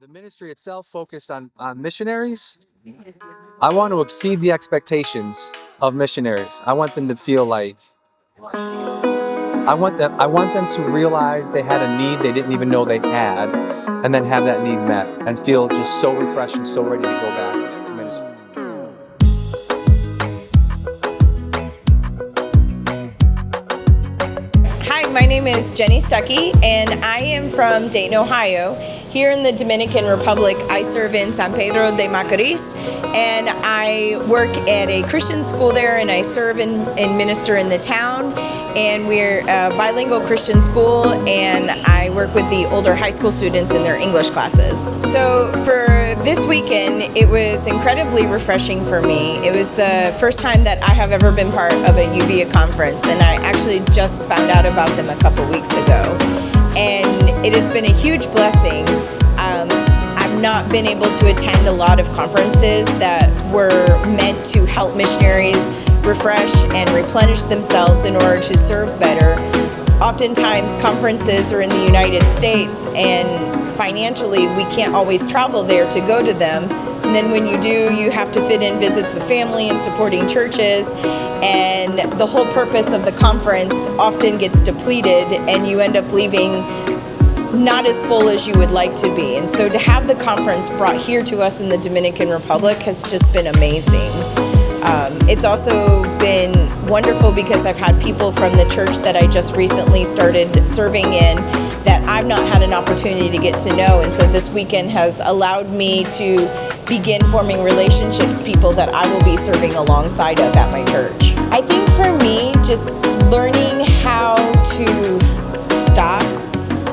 The ministry itself focused on missionaries. I want to exceed the expectations of missionaries. I want them to feel like I want them to realize they had a need they didn't even know they had, and then have that need met and feel just so refreshed and so ready to go back to ministry. Hi, my name is Jenny Stucky, and I am from Dayton, Ohio. Here in the Dominican Republic, I serve in San Pedro de Macorís, and I work at a Christian school there, and I serve and minister in the town. And we're a bilingual Christian school, and I work with the older high school students in their English classes. So for this weekend, it was incredibly refreshing for me. It was the first time that I have ever been part of a Yuvia conference, and I actually just found out about them a couple weeks ago. And it has been a huge blessing. I've not been able to attend a lot of conferences that were meant to help missionaries refresh and replenish themselves in order to serve better. Oftentimes conferences are in the United States, and financially we can't always travel there to go to them. And then when you do, you have to fit in visits with family and supporting churches, and the whole purpose of the conference often gets depleted, and you end up leaving not as full as you would like to be. And so to have the conference brought here to us in the Dominican Republic has just been amazing. It's also been wonderful because I've had people from the church that I just recently started serving in that I've not had an opportunity to get to know, and so this weekend has allowed me to begin forming relationships, people that I will be serving alongside of at my church. I think for me, just learning how to stop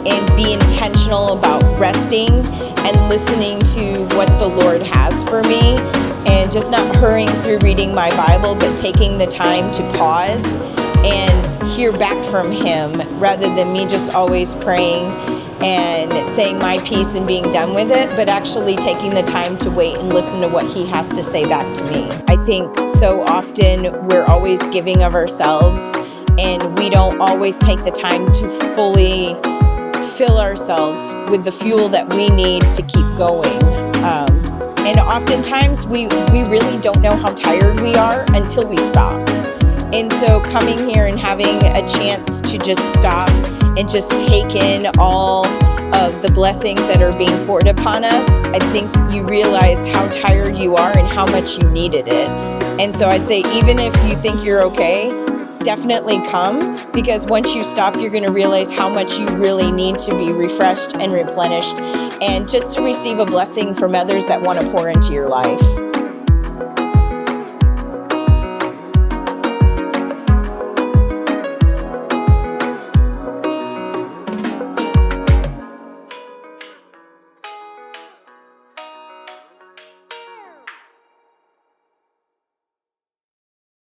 and be intentional about resting and listening to what the Lord has for me, and just not hurrying through reading my Bible, but taking the time to pause and hear back from Him rather than me just always praying and saying my piece and being done with it, but actually taking the time to wait and listen to what He has to say back to me. I think so often we're always giving of ourselves, and we don't always take the time to fully fill ourselves with the fuel that we need to keep going. And oftentimes we really don't know how tired we are until we stop. And so coming here and having a chance to just stop and just take in all of the blessings that are being poured upon us, I think you realize how tired you are and how much you needed it. And so I'd say even if you think you're okay, definitely come, because once you stop, you're going to realize how much you really need to be refreshed and replenished, and just to receive a blessing from others that want to pour into your life.